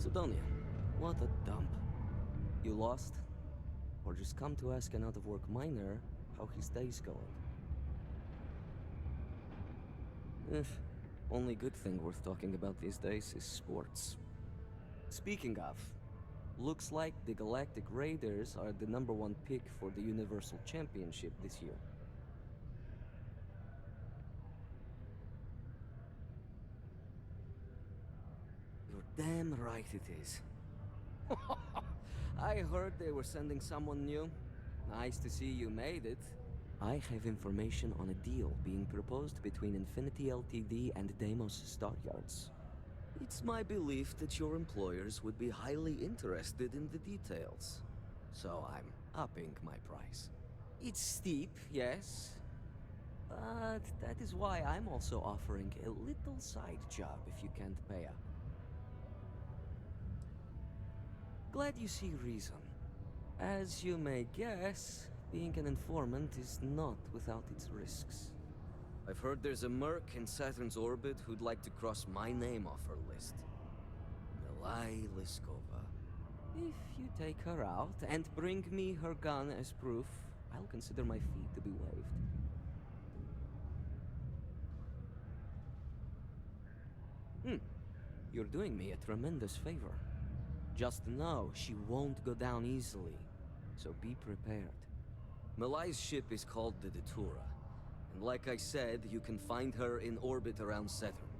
Macedonia. What a dump. You lost? Or just come to ask an out-of-work miner how his day's going? Eh, only good thing worth talking about these days is sports. Speaking of, looks like the Galactic Raiders are the #1 pick for the Universal Championship this year. You're damn right it is. I heard they were sending someone new. Nice to see you made it. I have information on a deal being proposed between Infinity Ltd and Deimos Staryards. It's my belief that your employers would be highly interested in the details. So I'm upping my price. It's steep, yes. But that is why I'm also offering a little side job if you can't pay up. Glad you see reason. As you may guess, being an informant is not without its risks. I've heard there's a merc in Saturn's orbit who'd like to cross my name off her list. Milai Liskova. If you take her out and bring me her gun as proof, I'll consider my fee to be waived. You're doing me a tremendous favor. Just know she won't go down easily, so be prepared. Malai's ship is called the Datura, and like I said, you can find her in orbit around Saturn.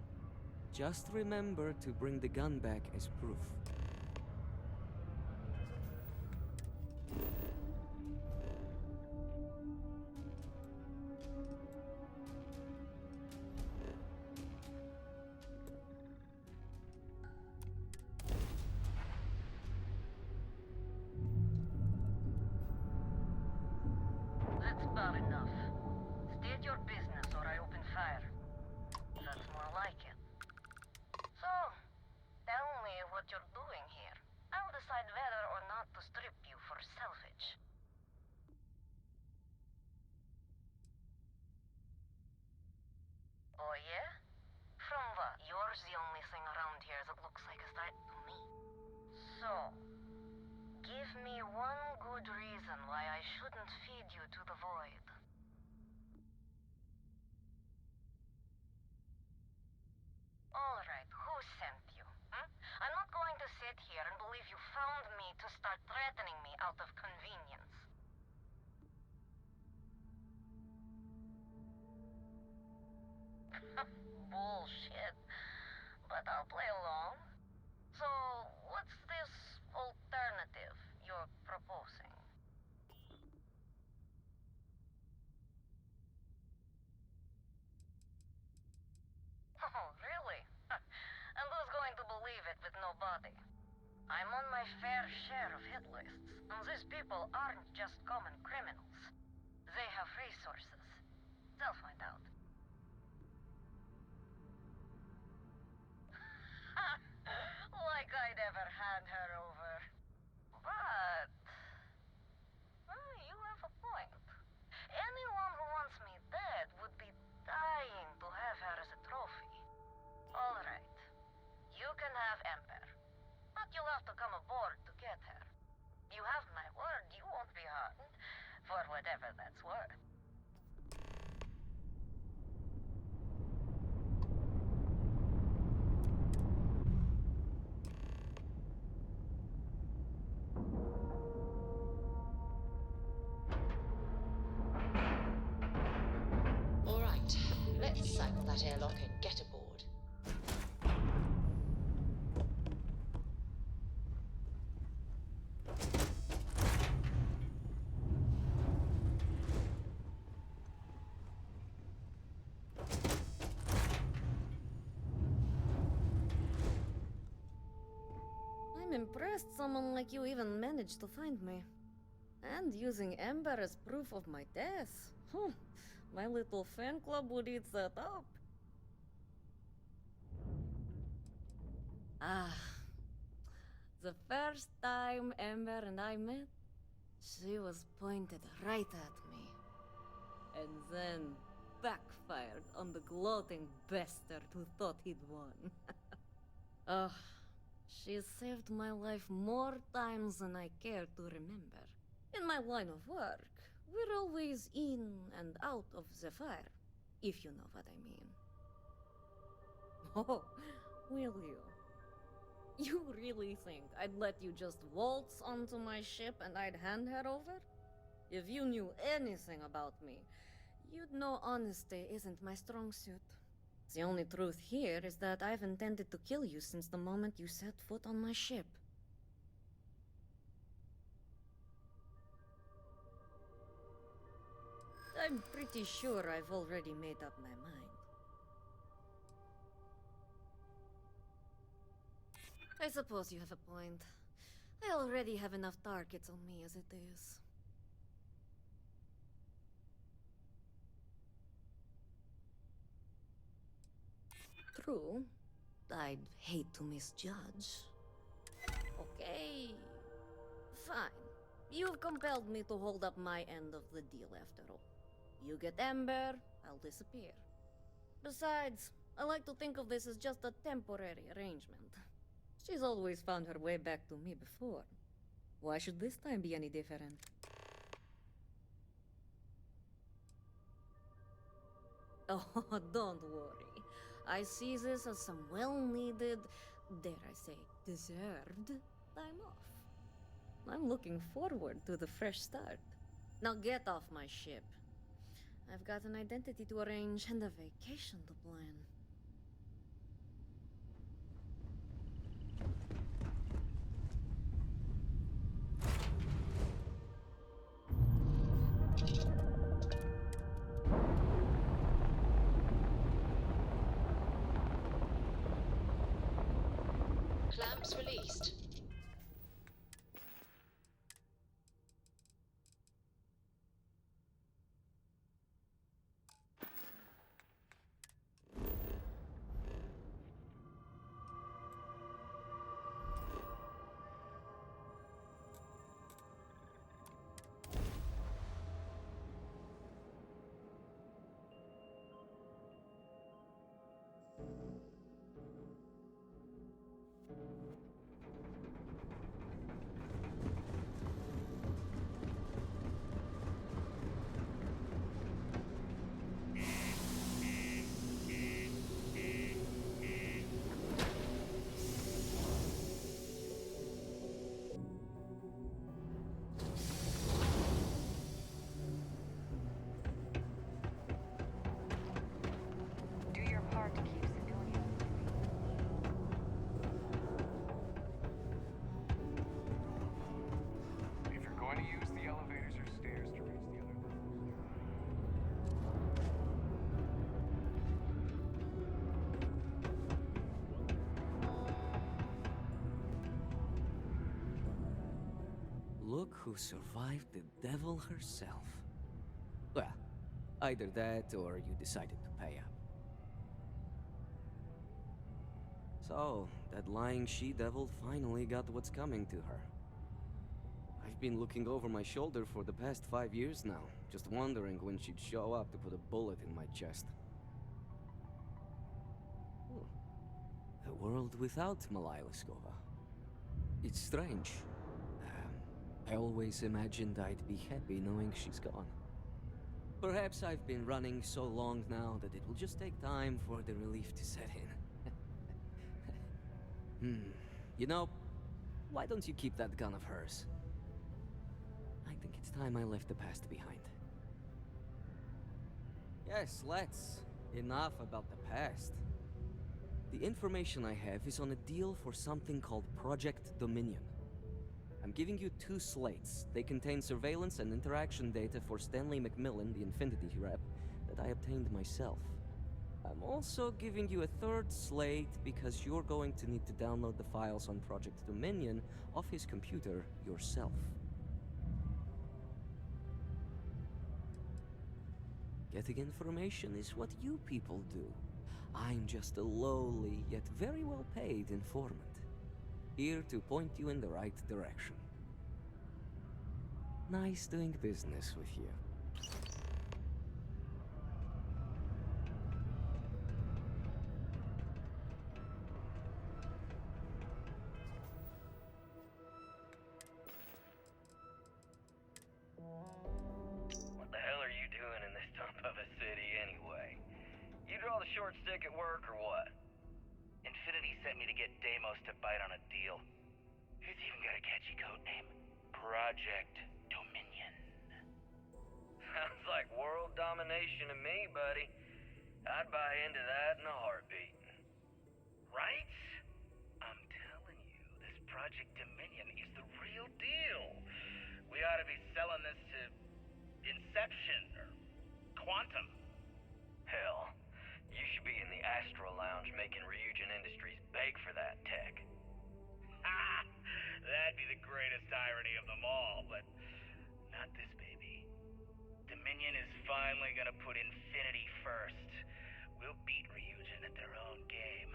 Just remember to bring the gun back as proof. That's bad enough. State your business or I open fire. That's more like it. So, tell me what you're doing here. I'll decide whether or not to strip you for salvage. Oh yeah? From what? You're the only thing around here that looks like a threat to me. So, give me one good reason why I shouldn't feed you to the void. Alright, who sent you? I'm not going to sit here and believe you found me to start threatening me out of convenience. Bullshit. But I'll play along. So, what's this alternative you're proposing? Oh, really? And who's going to believe it with no body? I'm on my fair share of hit lists, and these people aren't just common criminals. They have resources. They'll find out. Like I'd ever hand her over. But... you have a point. Anyone who wants me dead would be dying to have her as a trophy. Alright. You can have Ember. But you'll have to come aboard to get her. You have my word you won't be harmed, for whatever that's worth. All right, let's cycle that airlock and get aboard. I'm impressed someone like you even managed to find me. And using Ember as proof of my death. My little fan club would eat that up. Ah, the first time Ember and I met, she was pointed right at me. And then backfired on the gloating bastard who thought he'd won. Oh, She's saved my life more times than I care to remember. In my line of work, we're always in and out of the fire, if you know what I mean. Oh, will you? You really think I'd let you just waltz onto my ship and I'd hand her over? If you knew anything about me, you'd know honesty isn't my strong suit. The only truth here is that I've intended to kill you since the moment you set foot on my ship. I'm pretty sure I've already made up my mind. I suppose you have a point. I already have enough targets on me as it is. True. I'd hate to misjudge. Okay. Fine. You've compelled me to hold up my end of the deal after all. You get Ember, I'll disappear. Besides, I like to think of this as just a temporary arrangement. She's always found her way back to me before. Why should this time be any different? Oh, don't worry. I see this as some well-needed, dare I say, deserved time off. I'm looking forward to the fresh start. Now get off my ship. I've got an identity to arrange and a vacation to plan. Clamps released. Do your part to keep civilians. If you're going to use the elevators or stairs to reach the other levels. Look who survived the devil herself. Well, either that or you decided to pay up. So, that lying she-devil finally got what's coming to her. I've been looking over my shoulder for the past 5 years now, just wondering when she'd show up to put a bullet in my chest. A world without Malaya Liskova. It's strange. I always imagined I'd be happy knowing she's gone. Perhaps I've been running so long now that it will just take time for the relief to set in. You know, why don't you keep that gun of hers? I think it's time I left the past behind. Yes, let's. Enough about the past. The information I have is on a deal for something called Project Dominion. I'm giving you 2 slates. They contain surveillance and interaction data for Stanley McMillan, the Infinity rep, that I obtained myself. I'm also giving you a 3rd slate because you're going to need to download the files on Project Dominion off his computer yourself. Getting information is what you people do. I'm just a lowly, yet very well-paid informant. Here to point you in the right direction. Nice doing business with you. Infinity sent me to get Deimos to bite on a deal. He's even got a catchy code name. Project Dominion. Sounds like world domination to me, buddy. I'd buy into that in a heartbeat. Right? I'm telling you, this Project Dominion is the real deal. We ought to be selling this to Inception or Quantum. Hell, you should be in the Astro Lounge making Ryujin Industries beg for that tech. Ha! That'd be the greatest irony of them all, but not this baby. Dominion is finally gonna put Infinity first. We'll beat Ryujin at their own game.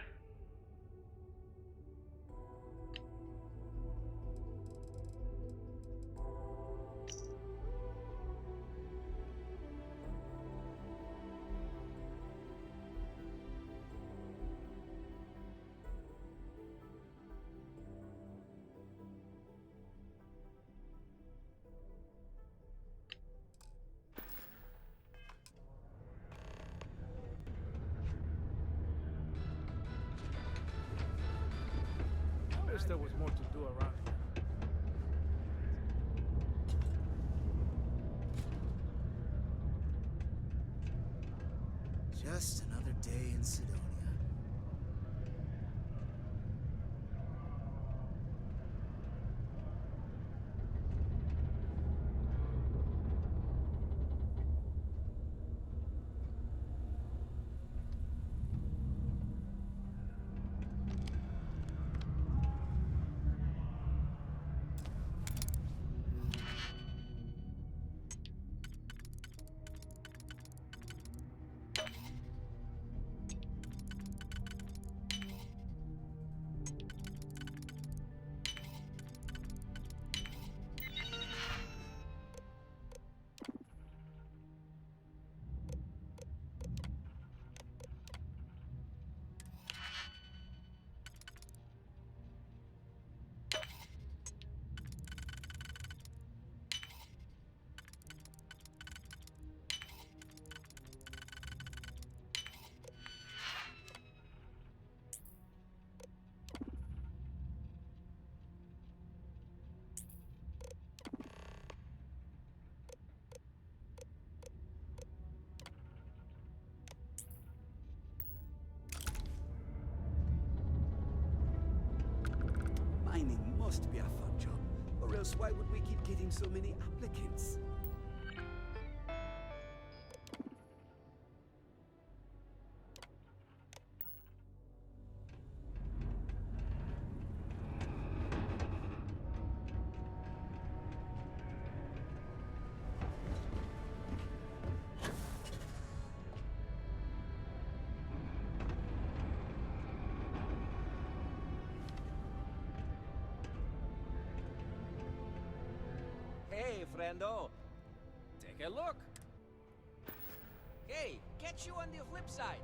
I wish there was more to do around here. Just another day in Sidonia. Mining must be a fun job, or else why would we keep getting so many applicants? Hey, friendo. Take a look. Hey, catch you on the flip side.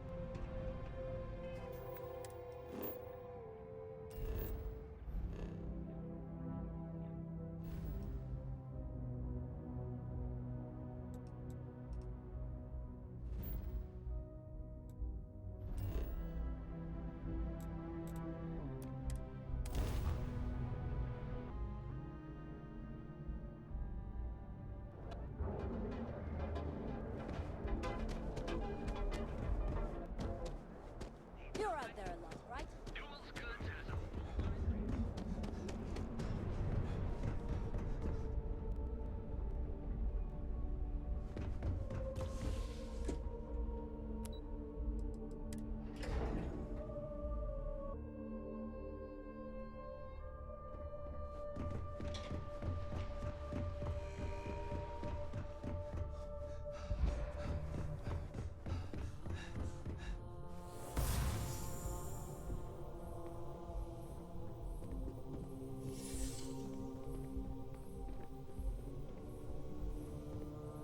You're out there a lot, right? Duel's good, citizen.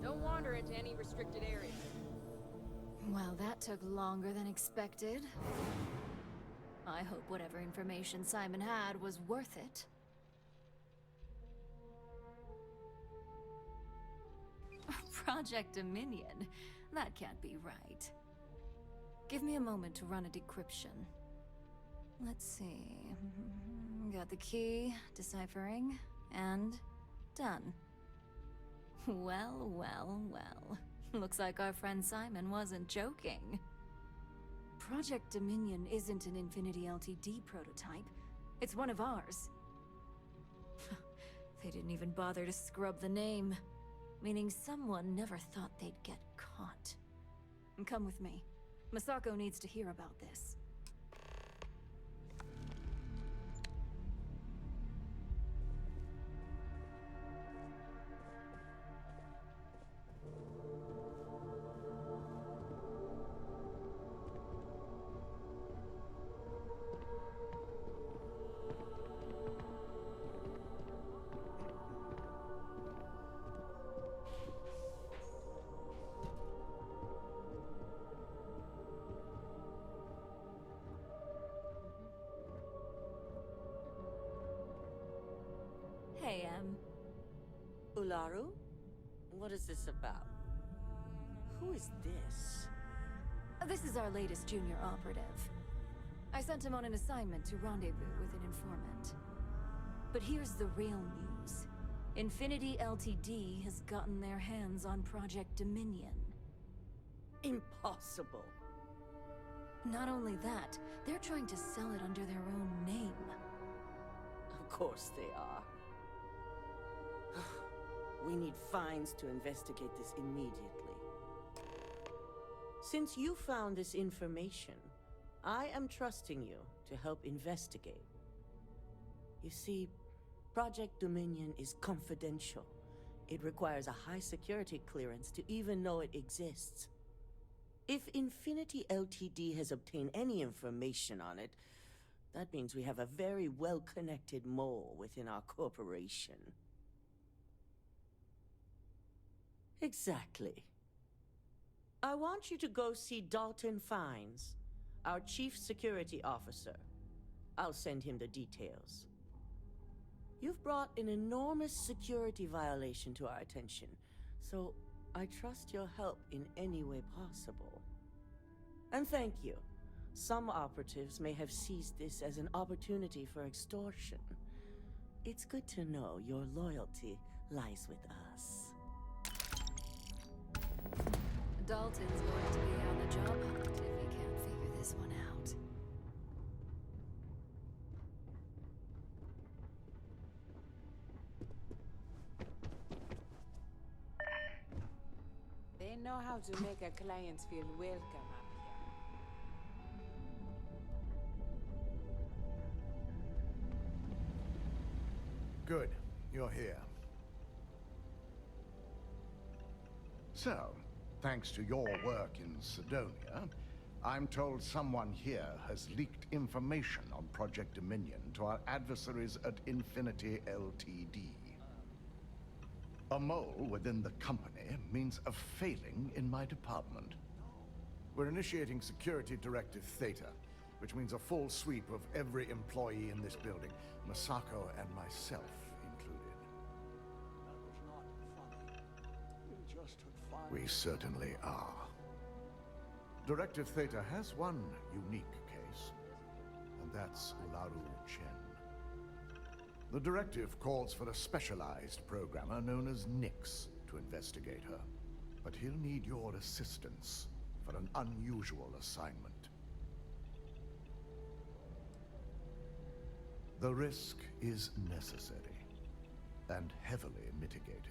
Don't wander into any restricted areas. Well, that took longer than expected. I hope whatever information Simon had was worth it. Project Dominion? That can't be right. Give me a moment to run a decryption. Let's see. Got the key, deciphering, and done. Well, well, well. Looks like our friend Simon wasn't joking. Project Dominion isn't an Infinity LTD prototype. It's one of ours. They didn't even bother to scrub the name, meaning someone never thought they'd get caught. Come with me. Masako needs to hear about this. Hey, Ularu? What is this about? Who is this? This is our latest junior operative. I sent him on an assignment to rendezvous with an informant. But here's the real news. Infinity LTD has gotten their hands on Project Dominion. Impossible. Not only that, they're trying to sell it under their own name. Of course they are. We need fines to investigate this immediately. Since you found this information, I am trusting you to help investigate. You see, Project Dominion is confidential. It requires a high security clearance to even know it exists. If Infinity LTD has obtained any information on it, that means we have a very well-connected mole within our corporation. Exactly. I want you to go see Dalton Fines, our Chief Security Officer. I'll send him the details. You've brought an enormous security violation to our attention, so I trust your help in any way possible. And thank you. Some operatives may have seized this as an opportunity for extortion. It's good to know your loyalty lies with us. Dalton's going to be on the job hunt if he can't figure this one out. They know how to make a client feel welcome up here. Good. You're here. So, thanks to your work in Sidonia, I'm told someone here has leaked information on Project Dominion to our adversaries at Infinity LTD. A mole within the company means a failing in my department. We're initiating Security Directive Theta, which means a full sweep of every employee in this building, Masako and myself included. We certainly are. Directive Theta has one unique case, and that's Ularu Chen. The directive calls for a specialized programmer known as Nix to investigate her, but he'll need your assistance for an unusual assignment. The risk is necessary and heavily mitigated.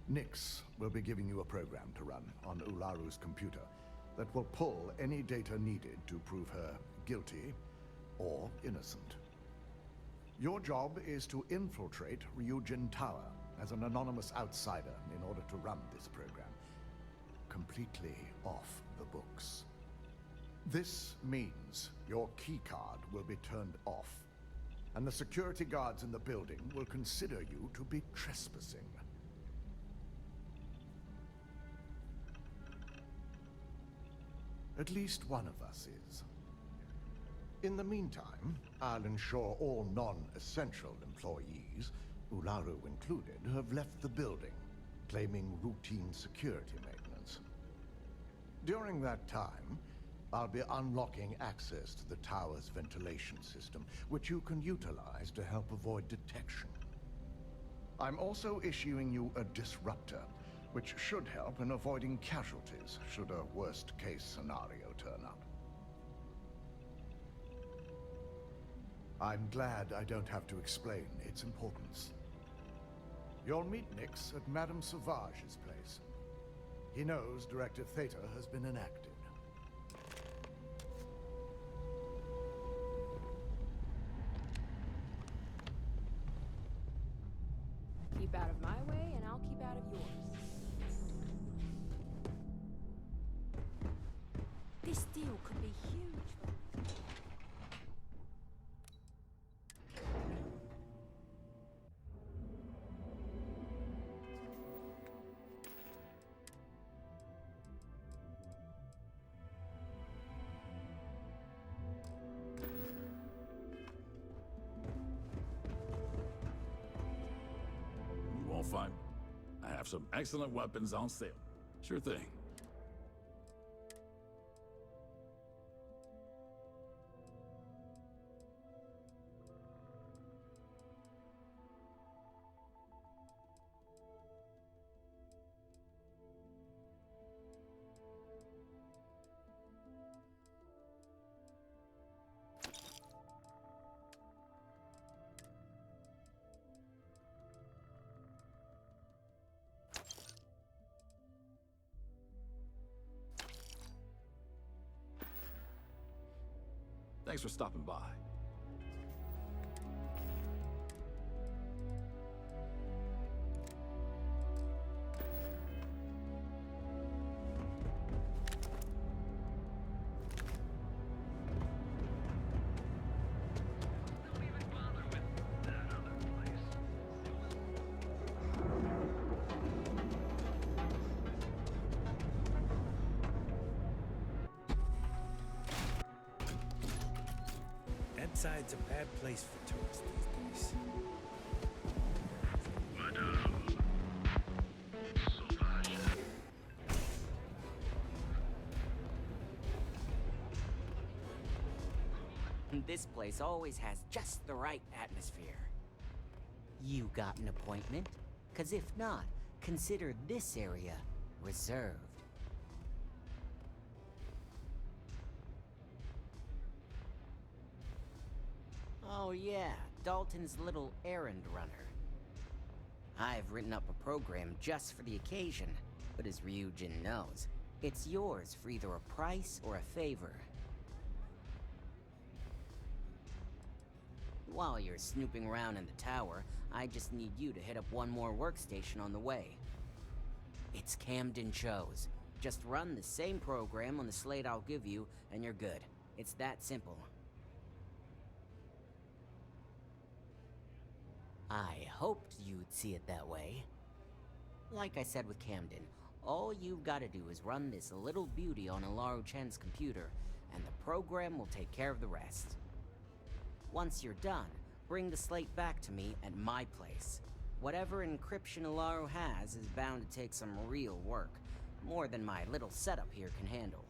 Nix will be giving you a program to run on Ularu's computer that will pull any data needed to prove her guilty or innocent. Your job is to infiltrate Ryujin Tower as an anonymous outsider in order to run this program completely off the books. This means your keycard will be turned off, and the security guards in the building will consider you to be trespassing. At least one of us is. In the meantime, I'll ensure all non-essential employees, Ularu included, have left the building, claiming routine security maintenance. During that time, I'll be unlocking access to the tower's ventilation system, which you can utilize to help avoid detection. I'm also issuing you a disruptor, which should help in avoiding casualties should a worst-case scenario turn up. I'm glad I don't have to explain its importance. You'll meet Nix at Madame Sauvage's place. He knows Directive Theta has been enacted. Keep out of my way, and I'll keep out of yours. This deal could be huge. You won't find... I have some excellent weapons on sale. Sure thing. Thanks for stopping by. Side's a bad place for tourists these days. This place always has just the right atmosphere. You got an appointment? 'Cause if not, consider this area reserved. Oh yeah, Dalton's little errand runner. I've written up a program just for the occasion, but as Ryujin knows, it's yours for either a price or a favor. While you're snooping around in the tower, I just need you to hit up one more workstation on the way. It's Camden Chose. Just run the same program on the slate I'll give you, and you're good. It's that simple. I hoped you'd see it that way. Like I said with Camden, all you've got to do is run this little beauty on Alaru Chen's computer, and the program will take care of the rest. Once you're done, bring the slate back to me at my place. Whatever encryption Alaru has is bound to take some real work, more than my little setup here can handle.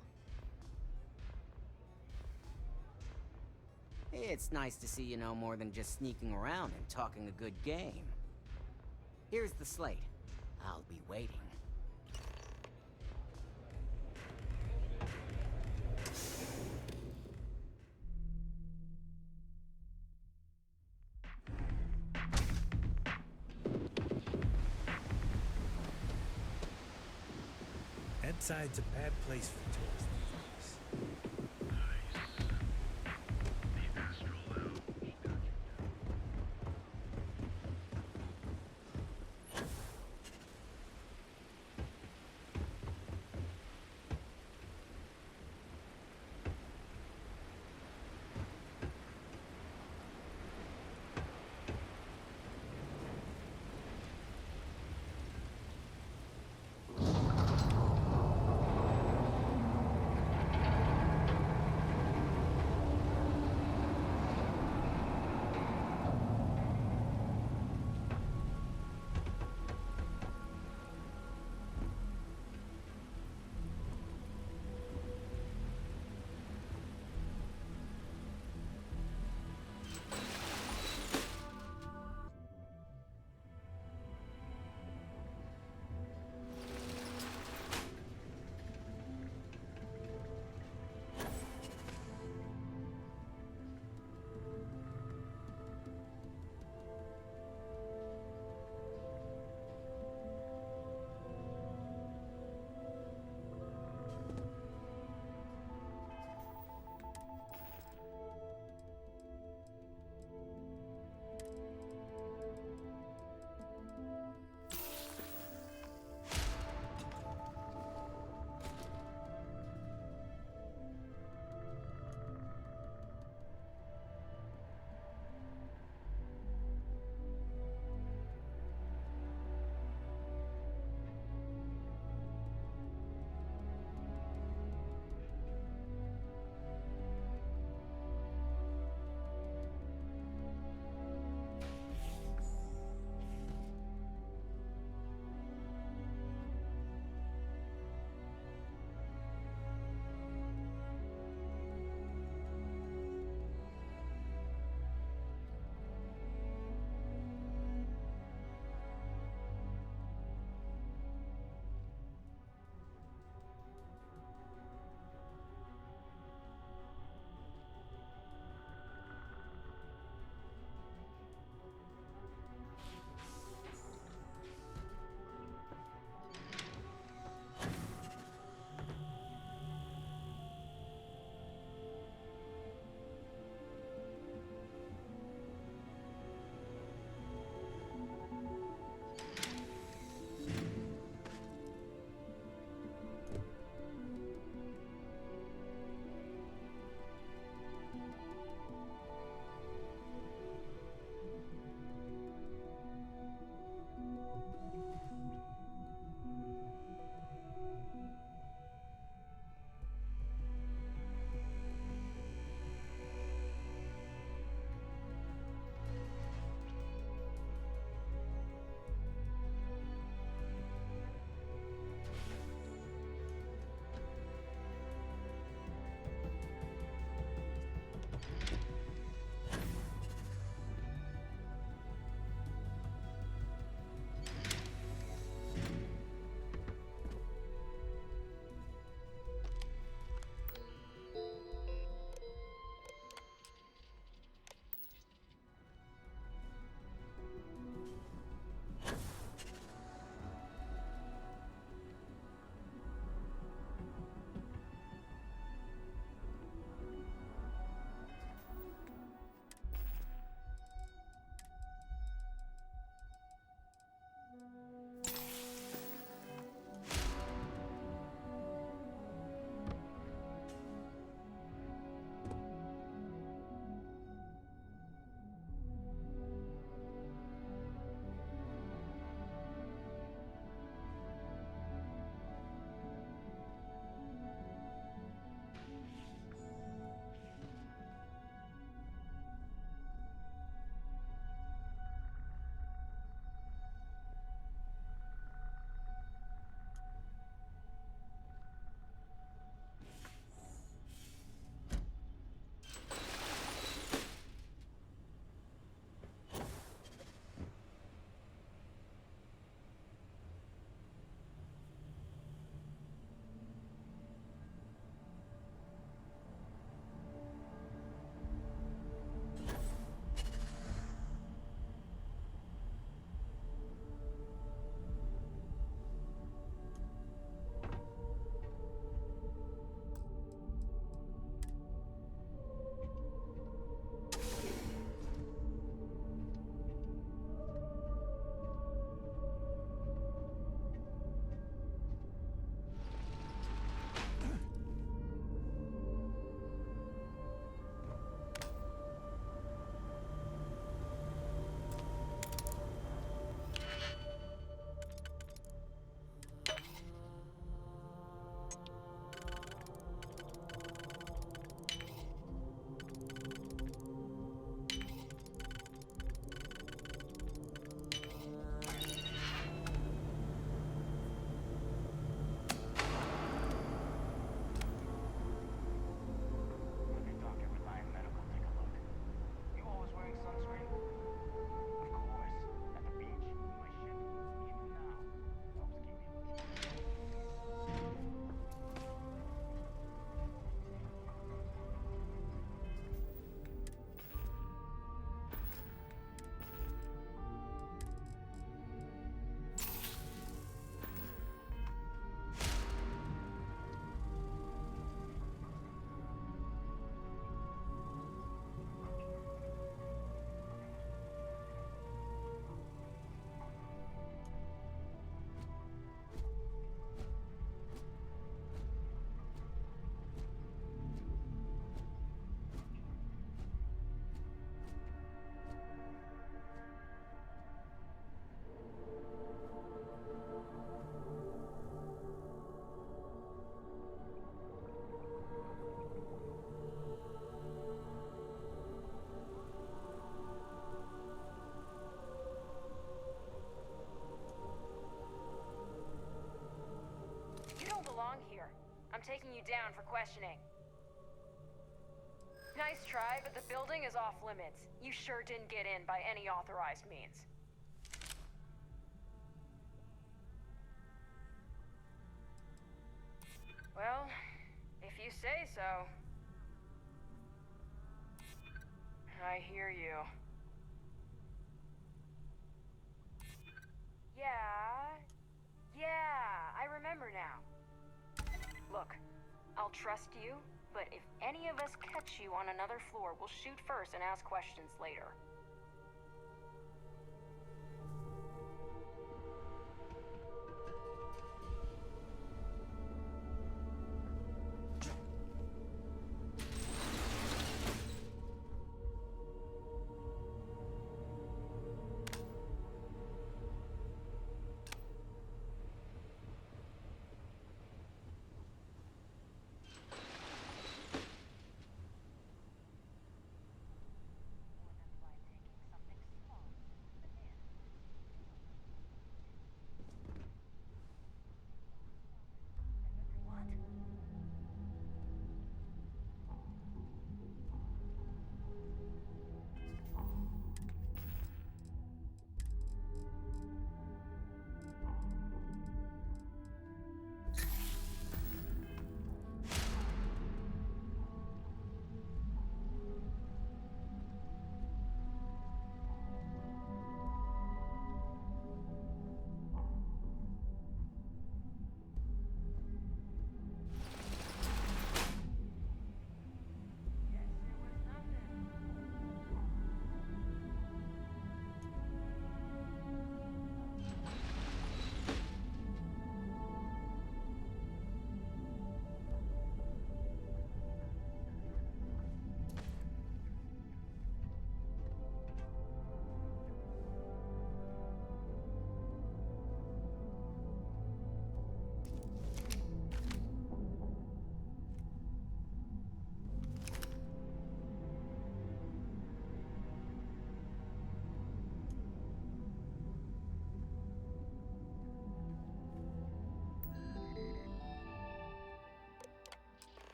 It's nice to see you know more than just sneaking around and talking a good game. Here's the slate. I'll be waiting. Side's a bad place for tourists these days. I'm taking you down for questioning. Nice try, but the building is off limits. You sure didn't get in by any authorized means. Well, if you say so. I hear you. Yeah, I remember now. Look, I'll trust you, but if any of us catch you on another floor, we'll shoot first and ask questions later.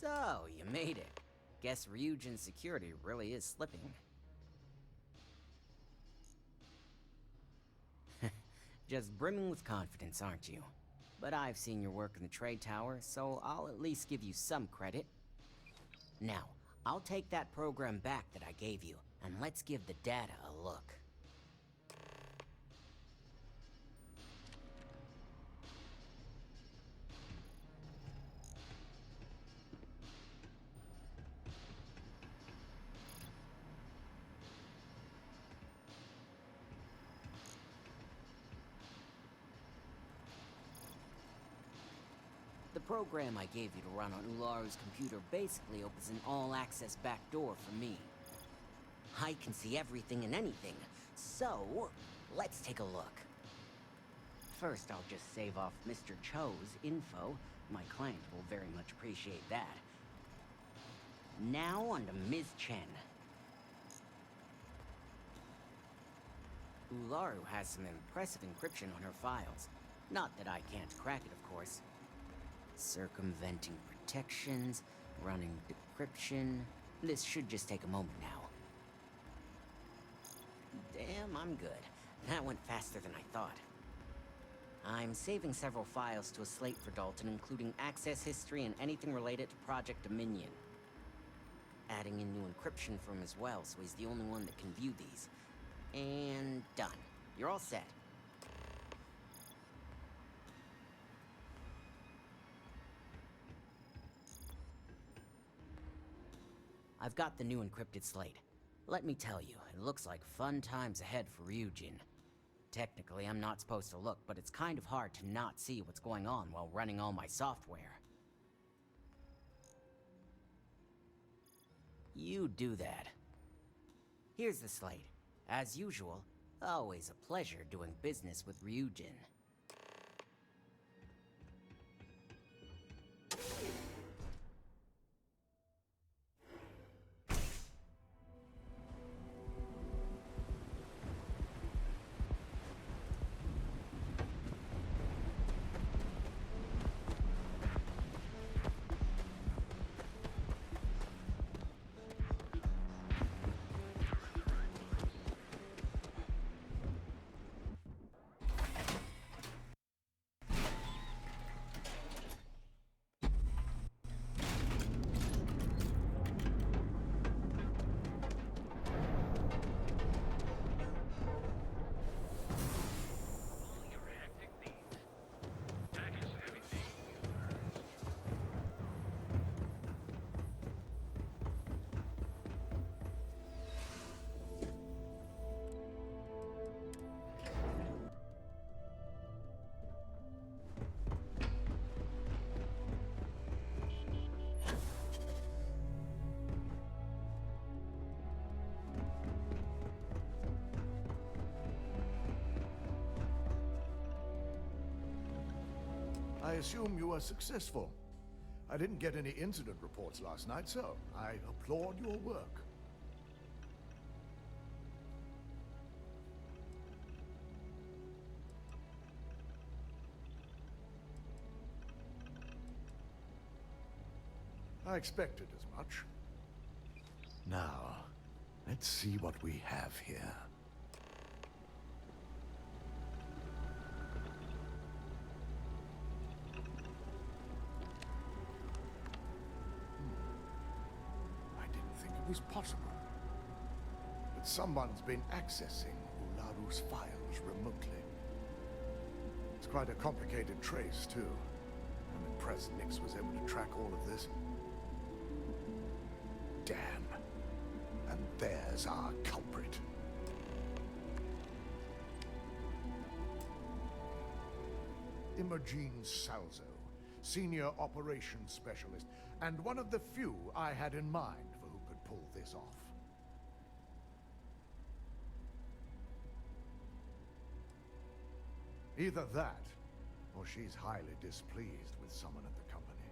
So, you made it. Guess Ryujin's security really is slipping. Just brimming with confidence, aren't you? But I've seen your work in the trade tower, so I'll at least give you some credit. Now, I'll take that program back that I gave you, and let's give the data a look. The program I gave you to run on Ularu's computer basically opens an all-access backdoor for me. I can see everything and anything, so let's take a look. First, I'll just save off Mr. Cho's info. My client will very much appreciate that. Now on to Ms. Chen. Ularu has some impressive encryption on her files. Not that I can't crack it, of course. Circumventing protections, running decryption. This should just take a moment now. Damn, I'm good. That went faster than I thought. I'm saving several files to a slate for Dalton, including access history and anything related to Project Dominion. Adding in new encryption for him as well, so he's the only one that can view these. And done. You're all set. I've got the new encrypted slate. Let me tell you, it looks like fun times ahead for Ryujin. Technically, I'm not supposed to look, but it's kind of hard to not see what's going on while running all my software. You do that. Here's the slate. As usual, always a pleasure doing business with Ryujin. I assume you were successful. I didn't get any incident reports last night, so I applaud your work. I expected as much. Now, let's see what we have here. Was possible. But someone's been accessing Ularu's files remotely. It's quite a complicated trace, too. I'm impressed Nix was able to track all of this. Damn. And there's our culprit. Imogen Salzo, Senior Operations Specialist, and one of the few I had in mind pull this off. Either that, or she's highly displeased with someone at the company.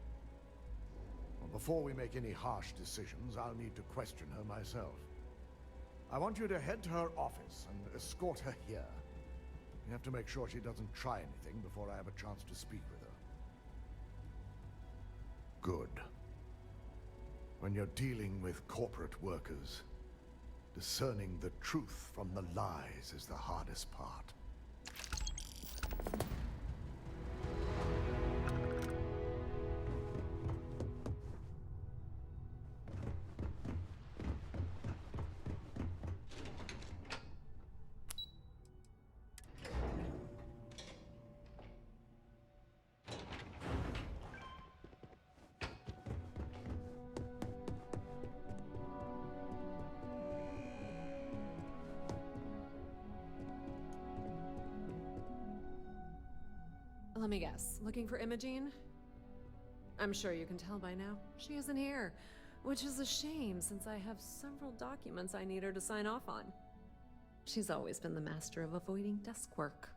Well, before we make any harsh decisions, I'll need to question her myself. I want you to head to her office and escort her here. You have to make sure she doesn't try anything before I have a chance to speak with her. Good. When you're dealing with corporate workers, discerning the truth from the lies is the hardest part. Let me guess. Looking for Imogene? I'm sure you can tell by now. She isn't here, which is a shame since I have several documents I need her to sign off on. She's always been the master of avoiding desk work.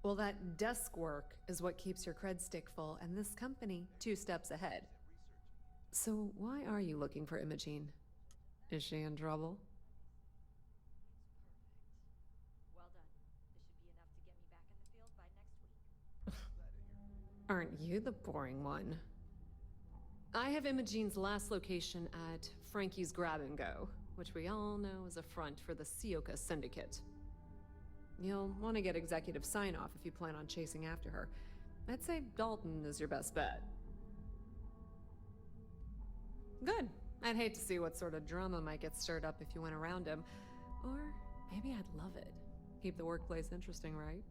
Well, that desk work is what keeps your cred stick full, and this company 2 steps ahead. So why are you looking for Imogene? Is she in trouble? Aren't you the boring one? I have Imogene's last location at Frankie's Grab and Go, which we all know is a front for the Sioka Syndicate. You'll want to get executive sign-off if you plan on chasing after her. I'd say Dalton is your best bet. Good. I'd hate to see what sort of drama might get stirred up if you went around him. Or maybe I'd love it. Keep the workplace interesting, right?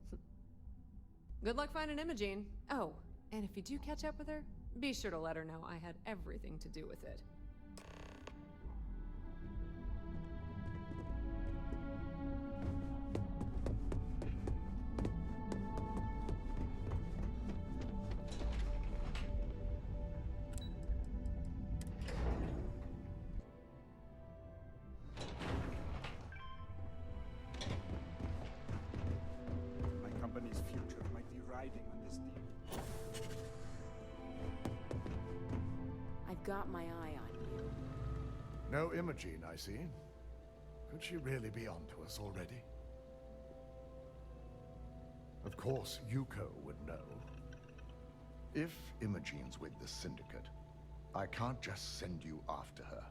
Good luck finding Imogene. Oh, and if you do catch up with her, be sure to let her know I had everything to do with it. My company's future might be riding on this deal. I've got my eye on you. No Imogene, I see. Could she really be onto us already? Of course, Yuko would know. If Imogene's with the Syndicate, I can't just send you after her.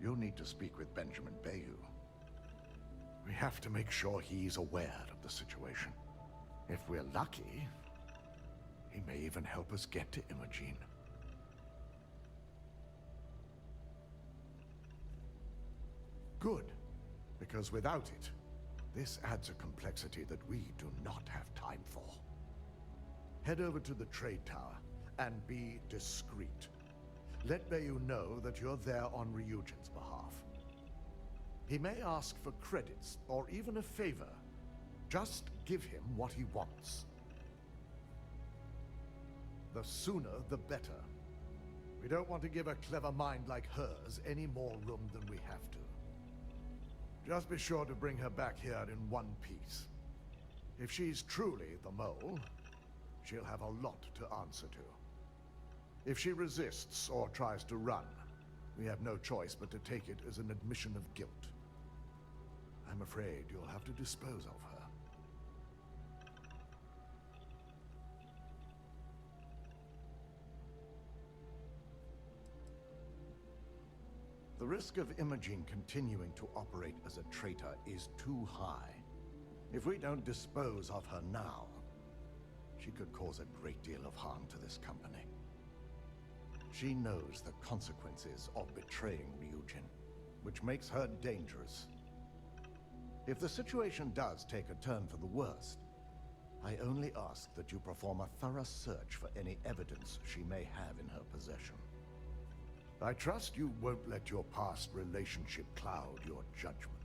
You'll need to speak with Benjamin Bayou. We have to make sure he's aware of the situation. If we're lucky, he may even help us get to Imogene. Good, because without it, this adds a complexity that we do not have time for. Head over to the trade tower and be discreet. Let Bayou know that you're there on Ryujin's behalf. He may ask for credits or even a favor. Just give him what he wants. The sooner, the better. We don't want to give a clever mind like hers any more room than we have to. Just be sure to bring her back here in one piece. If she's truly the mole, she'll have a lot to answer to. If she resists or tries to run, we have no choice but to take it as an admission of guilt. I'm afraid you'll have to dispose of her. The risk of Imogene continuing to operate as a traitor is too high. If we don't dispose of her now, she could cause a great deal of harm to this company. She knows the consequences of betraying Ryujin, which makes her dangerous. If the situation does take a turn for the worst, I only ask that you perform a thorough search for any evidence she may have in her possession. I trust you won't let your past relationship cloud your judgment.